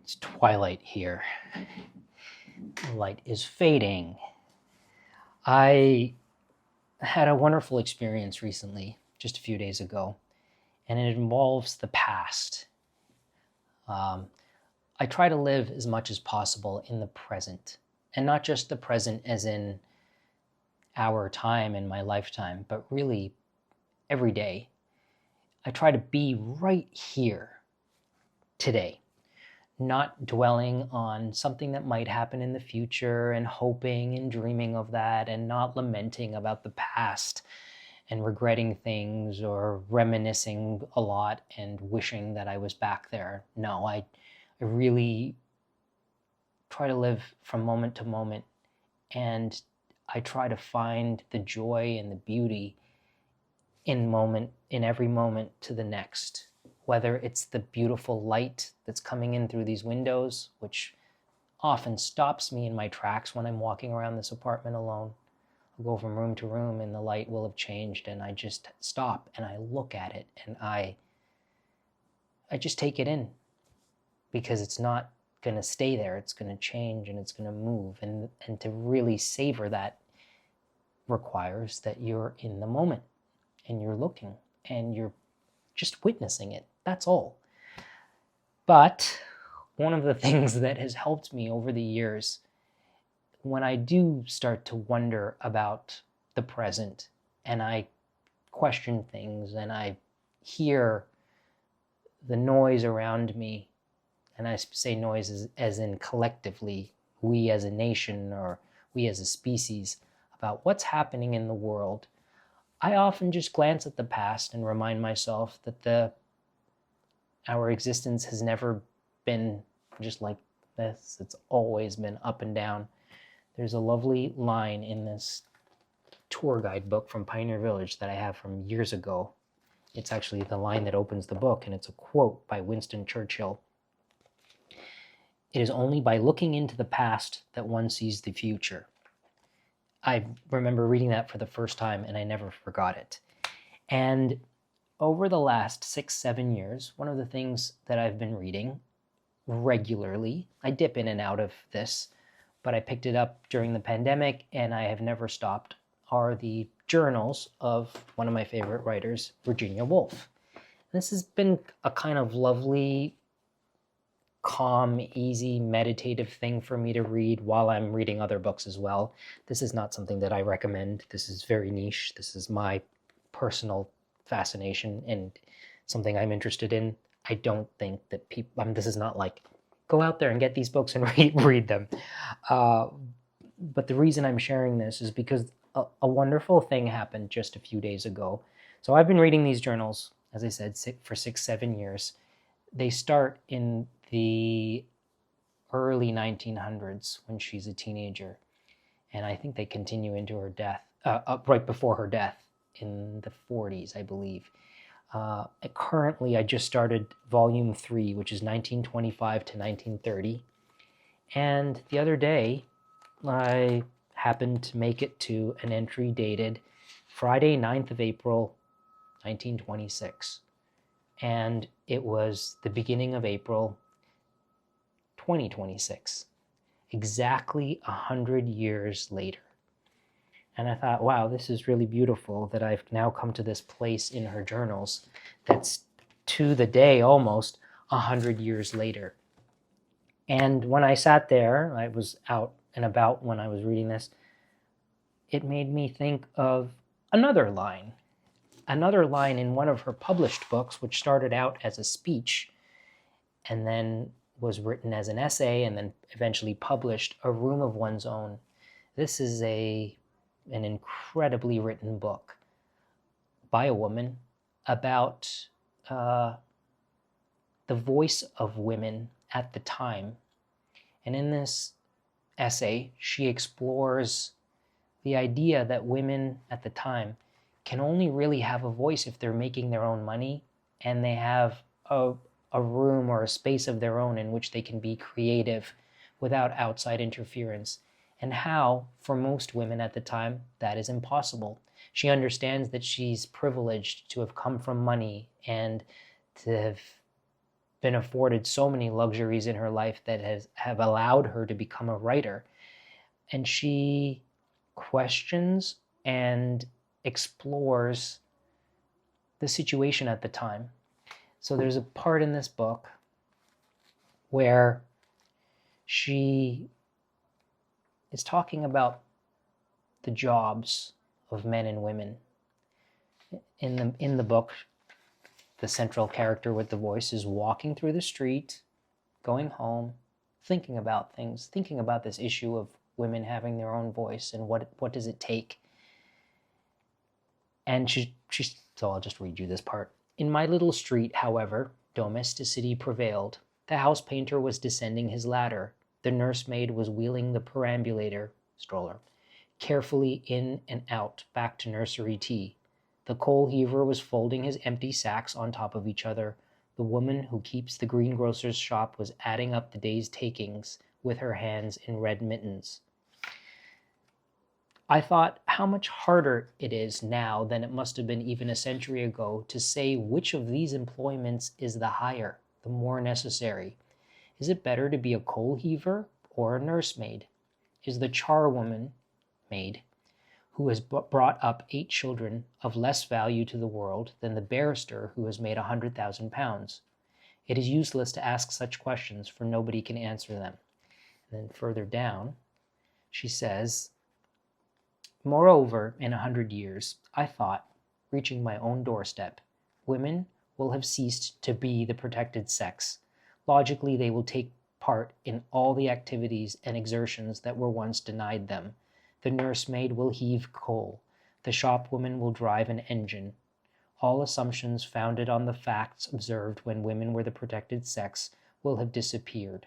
It's twilight here. The light is fading. I had a wonderful experience recently, just a few days ago, and it involves the past. I try to live as much as possible in the present, and not just the present as in our time in my lifetime, but really every day. I try to be right here today, not dwelling on something that might happen in the future and hoping and dreaming of that, and not lamenting about the past and regretting things or reminiscing a lot and wishing that I was back there. No, I really try to live from moment to moment, and I try to find the joy and the beauty in every moment to the next, whether it's the beautiful light that's coming in through these windows, which often stops me in my tracks when I'm walking around this apartment alone. I'll go from room to room and the light will have changed, and I just stop and I look at it and I just take it in, because it's not going to stay there. It's going to change and it's going to move, and to really savor that requires that you're in the moment and you're looking and you're just witnessing it. That's all. But one of the things that has helped me over the years, when I do start to wonder about the present and I question things and I hear the noise around me, and I say noise as in collectively, we as a nation or we as a species, about what's happening in the world, I often just glance at the past and remind myself that our existence has never been just like this. It's always been up and down. There's a lovely line in this tour guide book from Pioneer Village that I have from years ago. It's actually the line that opens the book, and it's a quote by Winston Churchill. "It is only by looking into the past that one sees the future." I remember reading that for the first time and I never forgot it. And over the last 6-7 years, one of the things that I've been reading regularly, I dip in and out of this, but I picked it up during the pandemic and I have never stopped, are the journals of one of my favorite writers, Virginia Woolf. This has been a kind of lovely, calm, easy, meditative thing for me to read while I'm reading other books as well. This is not something that I recommend. This is very niche. This is my personal fascination and something I'm interested in. I don't think that people, this is not like, go out there and get these books and read them. But the reason I'm sharing this is because a wonderful thing happened just a few days ago. So I've been reading these journals, as I said, for 6-7 years. They start in the early 1900s when she's a teenager, and I think they continue into her death, right before her death in the 40s, I believe. Currently, I just started volume 3, which is 1925 to 1930, and the other day I happened to make it to an entry dated Friday, 9th of April, 1926, and it was the beginning of April 2026, exactly 100 years later. And I thought, wow, this is really beautiful that I've now come to this place in her journals that's to the day almost 100 years later. And when I sat there, I was out and about when I was reading this, it made me think of another line in one of her published books, which started out as a speech and then was written as an essay and then eventually published, A Room of One's Own. This is an incredibly written book by a woman about the voice of women at the time. And in this essay, she explores the idea that women at the time can only really have a voice if they're making their own money and they have a room or a space of their own in which they can be creative without outside interference, and how, for most women at the time, that is impossible. She understands that she's privileged to have come from money and to have been afforded so many luxuries in her life that have allowed her to become a writer. And she questions and explores the situation at the time. So there's a part in this book where she is talking about the jobs of men and women. In the book, the central character with the voice is walking through the street, going home, thinking about things, thinking about this issue of women having their own voice and what does it take. And so I'll just read you this part. In my little street, however, domesticity prevailed. The house painter was descending his ladder. The nursemaid was wheeling the perambulator, stroller, carefully in and out, back to nursery tea. The coal heaver was folding his empty sacks on top of each other. The woman who keeps the greengrocer's shop was adding up the day's takings with her hands in red mittens. I thought how much harder it is now than it must have been even a century ago to say which of these employments is the higher, the more necessary. Is it better to be a coal heaver or a nursemaid? Is the charwoman maid, who has brought up 8 children, of less value to the world than the barrister who has made £100,000? It is useless to ask such questions, for nobody can answer them. And then further down, she says, moreover, in 100 years, I thought, reaching my own doorstep, women will have ceased to be the protected sex. Logically, they will take part in all the activities and exertions that were once denied them. The nursemaid will heave coal. The shopwoman will drive an engine. All assumptions founded on the facts observed when women were the protected sex will have disappeared.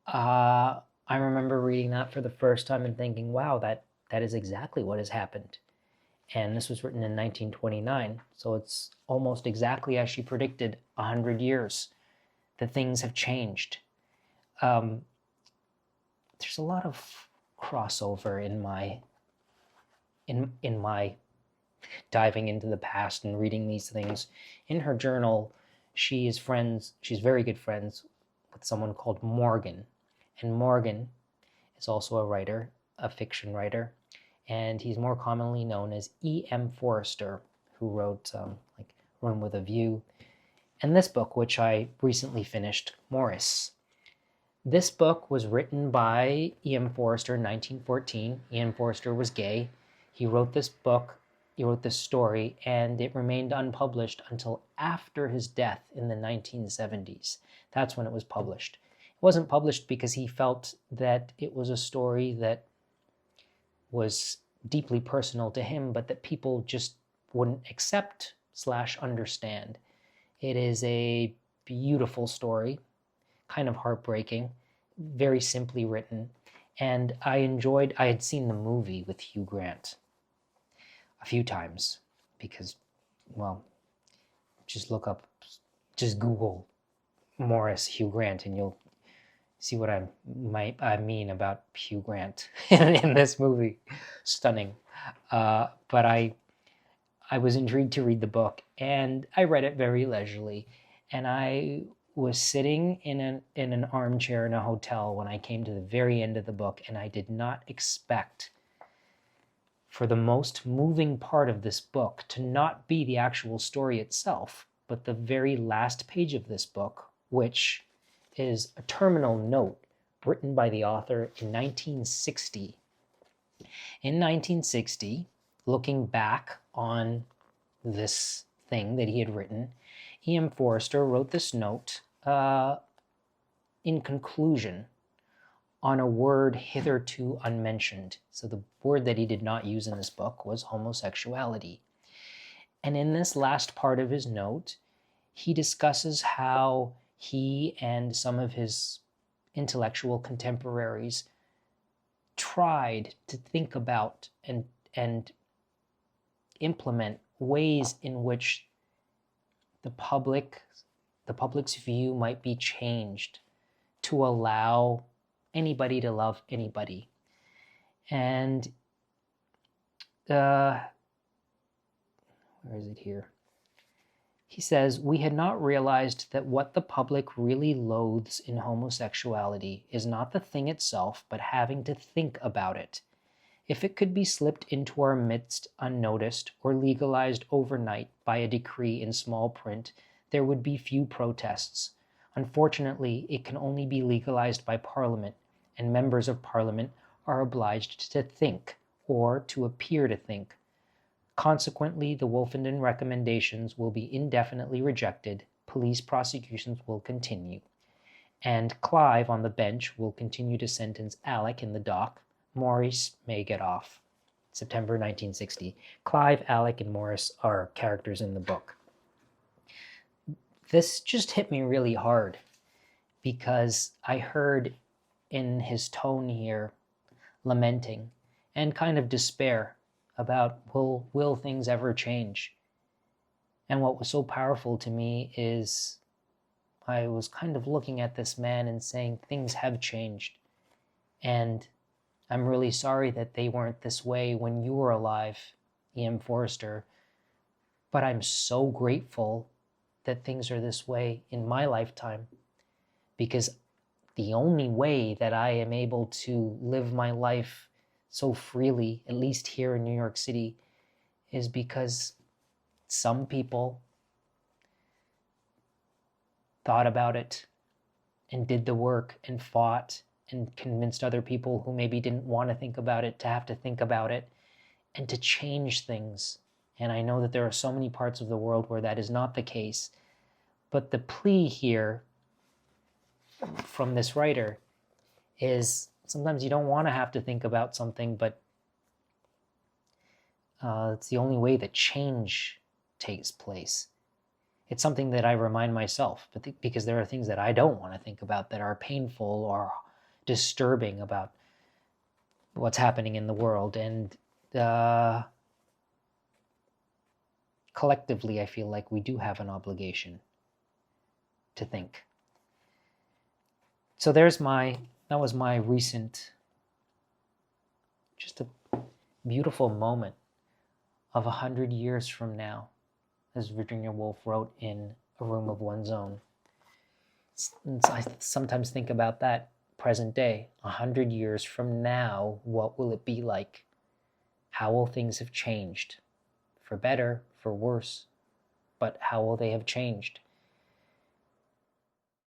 I remember reading that for the first time and thinking, wow, that is exactly what has happened. And this was written in 1929, so it's almost exactly as she predicted, 100 years, that things have changed. There's a lot of crossover in my diving into the past and reading these things. In her journal, she's very good friends with someone called Morgan. And Morgan is also a writer, a fiction writer, and he's more commonly known as E.M. Forster, who wrote like Room with a View, and this book, which I recently finished, Maurice. This book was written by E.M. Forster in 1914. E.M. Forster was gay. He wrote this book, he wrote this story, and it remained unpublished until after his death in the 1970s. That's when it was published. It wasn't published because he felt that it was a story that was deeply personal to him, but that people just wouldn't accept / understand. It is a beautiful story, kind of heartbreaking, very simply written, and I had seen the movie with Hugh Grant a few times because, well, just Google Maurice Hugh Grant and you'll see what I mean about Hugh Grant in this movie. Stunning. But I was intrigued to read the book, and I read it very leisurely, and I was sitting in an armchair in a hotel when I came to the very end of the book, and I did not expect for the most moving part of this book to not be the actual story itself, but the very last page of this book, which is a terminal note written by the author in 1960. In 1960, looking back on this thing that he had written, E.M. Forster wrote this note in conclusion on a word hitherto unmentioned. So the word that he did not use in this book was homosexuality. And in this last part of his note, he discusses how he and some of his intellectual contemporaries tried to think about and implement ways in which the public's view might be changed to allow anybody to love anybody. And where is it here? He says, "We had not realized that what the public really loathes in homosexuality is not the thing itself, but having to think about it. If it could be slipped into our midst unnoticed or legalized overnight by a decree in small print, there would be few protests. Unfortunately, it can only be legalized by Parliament, and members of Parliament are obliged to think, or to appear to think. Consequently, the Wolfenden recommendations will be indefinitely rejected, police prosecutions will continue, and Clive on the bench will continue to sentence Alec in the dock. Maurice may get off." September 1960. Clive, Alec, and Maurice are characters in the book. This just hit me really hard because I heard in his tone here lamenting and kind of despair about will things ever change? And what was so powerful to me is I was kind of looking at this man and saying things have changed. And I'm really sorry that they weren't this way when you were alive, E.M. Forster. But I'm so grateful that things are this way in my lifetime, because the only way that I am able to live my life so freely, at least here in New York City, is because some people thought about it and did the work and fought and convinced other people who maybe didn't want to think about it to have to think about it and to change things. And I know that there are so many parts of the world where that is not the case. But the plea here from this writer is sometimes you don't want to have to think about something, but it's the only way that change takes place. It's something that I remind myself, because there are things that I don't want to think about that are painful or disturbing about what's happening in the world. And collectively, I feel like we do have an obligation to think. So that was my recent, just a beautiful moment of 100 years from now, as Virginia Woolf wrote in A Room of One's Own. I sometimes think about that present day. 100 years from now, what will it be like? How will things have changed? For better, for worse, but how will they have changed?